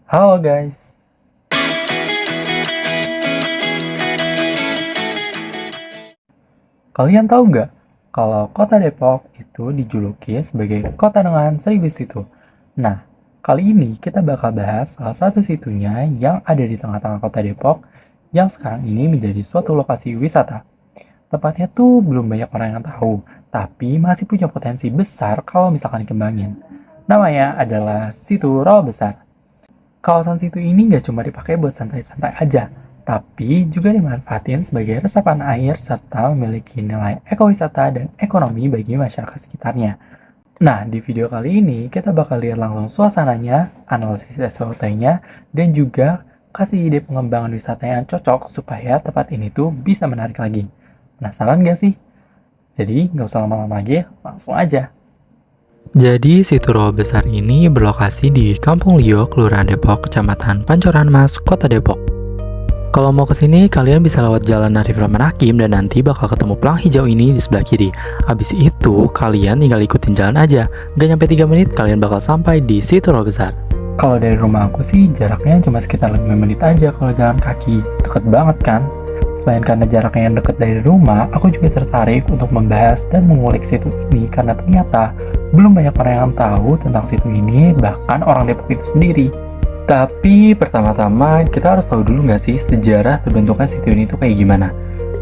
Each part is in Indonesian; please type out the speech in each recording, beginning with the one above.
Halo guys, kalian tahu nggak kalau kota Depok itu dijuluki sebagai kota dengan 1.000 situ? Nah, kali ini kita bakal bahas salah satu situnya yang ada di tengah-tengah kota Depok yang sekarang ini menjadi suatu lokasi wisata. Tempatnya tuh belum banyak orang yang tahu, tapi masih punya potensi besar kalau misalkan dikembangin. Namanya adalah Situ Rawa Besar. Kawasan situ ini nggak cuma dipakai buat santai-santai aja, tapi juga dimanfaatin sebagai resapan air serta memiliki nilai ekowisata dan ekonomi bagi masyarakat sekitarnya. Nah, di video kali ini kita bakal lihat langsung suasananya, analisis SWOT-nya, dan juga kasih ide pengembangan wisata yang cocok supaya tempat ini tuh bisa menarik lagi. Penasaran gak sih? Jadi nggak usah lama-lama lagi, langsung aja. Jadi, Situ Rawa Besar ini berlokasi di Kampung Lio, Kelurahan Depok, Kecamatan Pancoran Mas, Kota Depok. Kalau mau kesini, kalian bisa lewat Jalan Arif Rahman Hakim dan nanti bakal ketemu pelang hijau ini di sebelah kiri. Abis itu, kalian tinggal ikutin jalan aja. Gak nyampe 3 menit, kalian bakal sampai di Situ Rawa Besar. Kalau dari rumah aku sih, jaraknya cuma sekitar 5 menit aja kalau jalan kaki. Deket banget kan? Selain karena jaraknya yang dekat dari rumah, aku juga tertarik untuk membahas dan mengulik situ ini karena ternyata belum banyak orang yang tahu tentang situ ini, bahkan orang Depok itu sendiri. Tapi pertama-tama kita harus tahu dulu nggak sih sejarah terbentuknya situ ini tuh kayak gimana?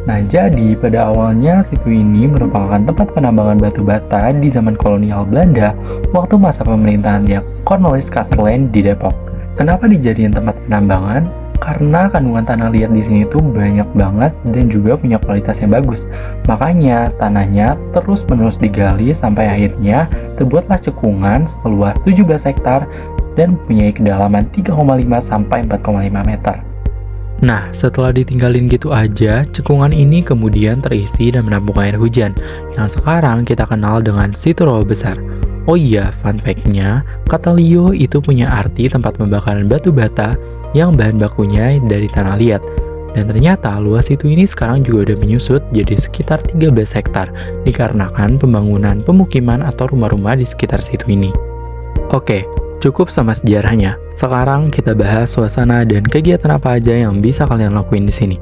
Nah, jadi pada awalnya situ ini merupakan tempat penambangan batu bata di zaman kolonial Belanda waktu masa pemerintahan Cornelis Castellane di Depok. Kenapa dijadiin tempat penambangan? Karena kandungan tanah liat di sini tuh banyak banget dan juga punya kualitas yang bagus. Makanya tanahnya terus-menerus digali sampai akhirnya terbuatlah cekungan seluas 17 hektar dan mempunyai kedalaman 3,5 sampai 4,5 meter. Nah, setelah ditinggalin gitu aja, cekungan ini kemudian terisi dan menampung air hujan yang sekarang kita kenal dengan Situ Rawa Besar. Oh iya, fun fact-nya, kata Lio itu punya arti tempat pembakaran batu bata yang bahan bakunya dari tanah liat. Dan ternyata luas situ ini sekarang juga udah menyusut jadi sekitar 13 hektar dikarenakan pembangunan pemukiman atau rumah-rumah di sekitar situ ini. Oke, cukup sama sejarahnya. Sekarang kita bahas suasana dan kegiatan apa aja yang bisa kalian lakuin di sini.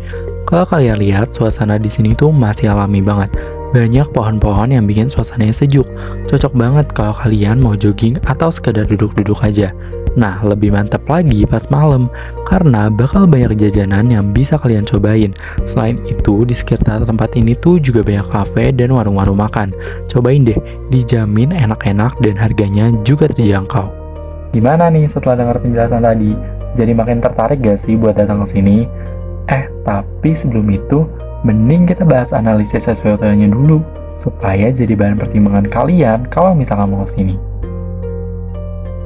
Kalau kalian lihat, suasana di sini tuh masih alami banget. Banyak pohon-pohon yang bikin suasananya sejuk. Cocok banget kalau kalian mau jogging atau sekedar duduk-duduk aja. Nah, lebih mantap lagi pas malam, karena bakal banyak jajanan yang bisa kalian cobain. Selain itu, di sekitar tempat ini tuh juga banyak kafe dan warung-warung makan. Cobain deh, dijamin enak-enak dan harganya juga terjangkau. Gimana nih setelah dengar penjelasan tadi? Jadi makin tertarik gak sih buat datang ke sini? Tapi sebelum itu, mending kita bahas analisis SWOT-nya dulu, supaya jadi bahan pertimbangan kalian kalau misalkan mau ke sini.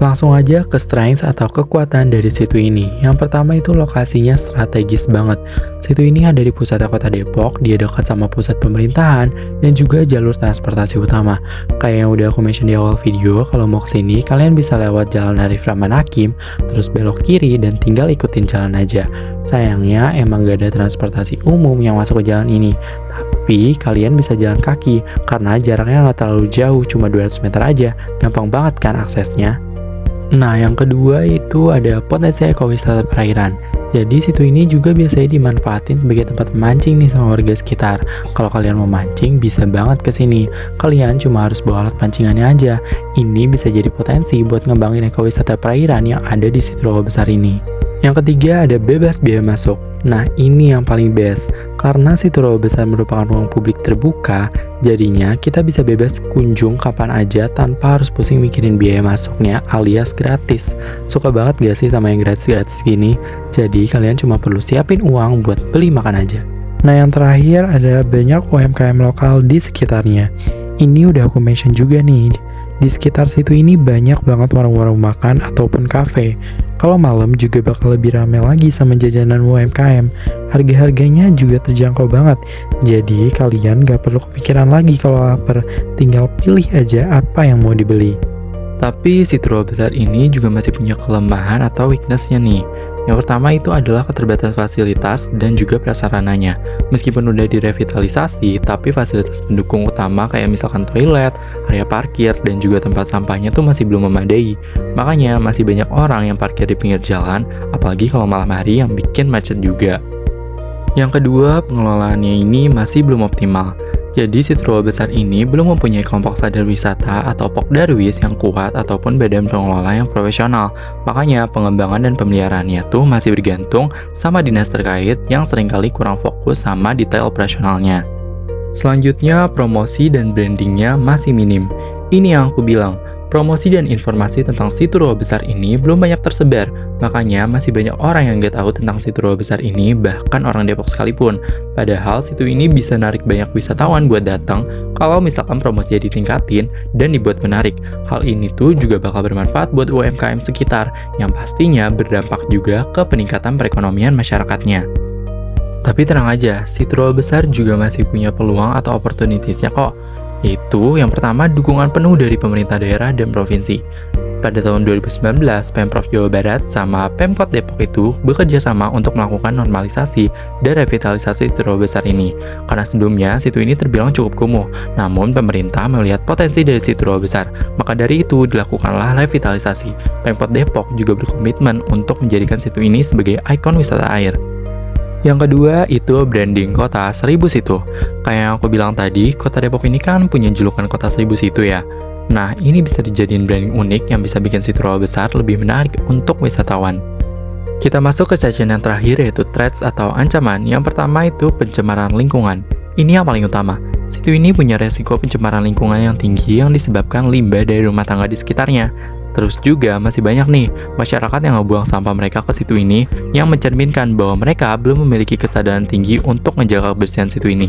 Langsung aja ke strength atau kekuatan dari situ ini. Yang pertama itu lokasinya strategis banget. Situ ini ada di pusat kota Depok, dia dekat sama pusat pemerintahan dan juga jalur transportasi utama. Kayak yang udah aku mention di awal video, kalau mau kesini kalian bisa lewat Jalan Arif Rahman Hakim, terus belok kiri dan tinggal ikutin jalan aja. Sayangnya emang gak ada transportasi umum yang masuk ke jalan ini. Tapi kalian bisa jalan kaki karena jaraknya gak terlalu jauh, cuma 200 meter aja. Gampang banget kan aksesnya. Nah, yang kedua itu ada potensi ekowisata perairan. Jadi situ ini juga biasanya dimanfaatin sebagai tempat memancing nih sama warga sekitar. Kalau kalian mau mancing, bisa banget ke sini. Kalian cuma harus bawa alat pancingannya aja. Ini bisa jadi potensi buat ngembangin ekowisata perairan yang ada di Situ Rawa Besar ini. Yang ketiga ada bebas biaya masuk. Nah, ini yang paling best. Karena Situ Rawa Besar merupakan ruang publik terbuka, jadinya kita bisa bebas kunjung kapan aja tanpa harus pusing mikirin biaya masuknya alias gratis. Suka banget gak sih sama yang gratis-gratis gini? Jadi kalian cuma perlu siapin uang buat beli makan aja. Nah, yang terakhir ada banyak UMKM lokal di sekitarnya. Ini udah aku mention juga nih. Di sekitar situ ini banyak banget warung-warung makan ataupun kafe. Kalau malam juga bakal lebih ramai lagi sama jajanan UMKM. Harga-harganya juga terjangkau banget. Jadi kalian gak perlu kepikiran lagi kalau lapar. Tinggal pilih aja apa yang mau dibeli. Tapi Situ Rawa Besar ini juga masih punya kelemahan atau weakness-nya nih. Yang pertama itu adalah keterbatasan fasilitas dan juga prasarananya. Meskipun udah direvitalisasi, tapi fasilitas pendukung utama kayak misalkan toilet, area parkir, dan juga tempat sampahnya tuh masih belum memadai. Makanya masih banyak orang yang parkir di pinggir jalan, apalagi kalau malam hari yang bikin macet juga. Yang kedua, pengelolaannya ini masih belum optimal. Jadi si Trua besar ini belum mempunyai kelompok sadar wisata atau Pokdarwis yang kuat ataupun badan pengelola yang profesional. Makanya pengembangan dan pemeliharaannya tuh masih bergantung sama dinas terkait yang seringkali kurang fokus sama detail operasionalnya. Selanjutnya, promosi dan brandingnya masih minim. Ini yang aku bilang, promosi dan informasi tentang si Trua besar ini belum banyak tersebar. Makanya masih banyak orang yang nggak tahu tentang si Trua besar ini, bahkan orang Depok sekalipun. Padahal situ ini bisa narik banyak wisatawan buat datang kalau misalkan promosinya ditingkatin dan dibuat menarik. Hal ini tuh juga bakal bermanfaat buat UMKM sekitar, yang pastinya berdampak juga ke peningkatan perekonomian masyarakatnya. Tapi tenang aja, si Trua besar juga masih punya peluang atau opportunities-nya kok. Yaitu yang pertama, dukungan penuh dari pemerintah daerah dan provinsi. Pada tahun 2019, Pemprov Jawa Barat sama Pemkot Depok itu bekerja sama untuk melakukan normalisasi dan revitalisasi Trua besar ini. Karena sebelumnya situ ini terbilang cukup kumuh, namun pemerintah melihat potensi dari si Trua besar. Maka dari itu dilakukanlah revitalisasi. Pemkot Depok juga berkomitmen untuk menjadikan situ ini sebagai ikon wisata air. Yang kedua itu branding kota 1000 situ. Kayak yang aku bilang tadi, kota Depok ini kan punya julukan kota 1000 situ ya. Nah, ini bisa dijadiin branding unik yang bisa bikin si Trua besar lebih menarik untuk wisatawan. Kita masuk ke section yang terakhir yaitu threats atau ancaman. Yang pertama itu pencemaran lingkungan. Ini yang paling utama. Situ ini punya resiko pencemaran lingkungan yang tinggi yang disebabkan limbah dari rumah tangga di sekitarnya. Terus juga masih banyak nih masyarakat yang ngebuang sampah mereka ke situ ini yang mencerminkan bahwa mereka belum memiliki kesadaran tinggi untuk menjaga kebersihan situ ini.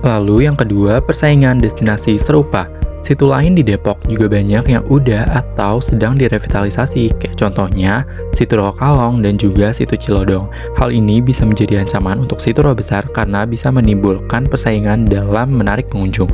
Lalu yang kedua, persaingan destinasi serupa. Situ lain di Depok juga banyak yang udah atau sedang direvitalisasi, kayak contohnya Situ Trua Kalong dan juga Situ Cilodong. Hal ini bisa menjadi ancaman untuk si Trua besar karena bisa menimbulkan persaingan dalam menarik pengunjung.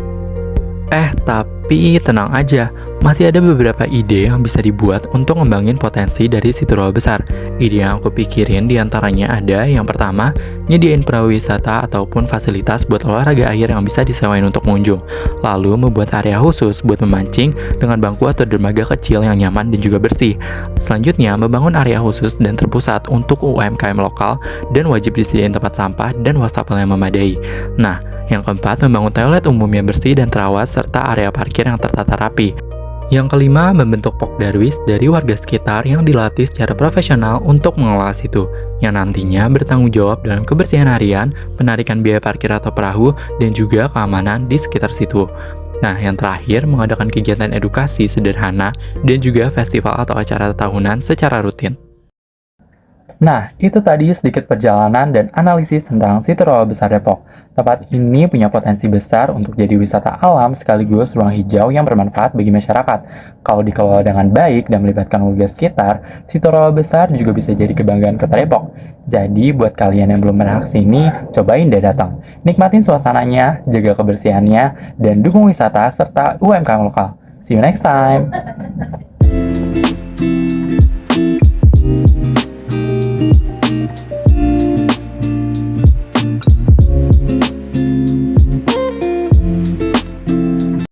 Tapi tenang aja, masih ada beberapa ide yang bisa dibuat untuk ngembangin potensi dari si Trua besar. Ide yang aku pikirin diantaranya ada yang pertama, nyediain perahu wisata ataupun fasilitas buat olahraga air yang bisa disewain untuk pengunjung. Lalu membuat area khusus buat memancing dengan bangku atau dermaga kecil yang nyaman dan juga bersih. Selanjutnya, membangun area khusus dan terpusat untuk UMKM lokal dan wajib disediain tempat sampah dan wastafel yang memadai. Nah, yang keempat, membangun toilet umum yang bersih dan terawat serta area parkir yang tertata rapi. Yang kelima, membentuk Pokdarwis dari warga sekitar yang dilatih secara profesional untuk mengelola situ, yang nantinya bertanggung jawab dalam kebersihan harian, penarikan biaya parkir atau perahu, dan juga keamanan di sekitar situ. Nah, yang terakhir, mengadakan kegiatan edukasi sederhana dan juga festival atau acara tahunan secara rutin. Nah, itu tadi sedikit perjalanan dan analisis tentang si Trua besar Depok. Tempat ini punya potensi besar untuk jadi wisata alam sekaligus ruang hijau yang bermanfaat bagi masyarakat. Kalau dikelola dengan baik dan melibatkan warga sekitar, si Trua besar juga bisa jadi kebanggaan kota Depok. Jadi, buat kalian yang belum pernah kesini, cobain deh datang. Nikmatin suasananya, jaga kebersihannya, dan dukung wisata serta UMKM lokal. See you next time!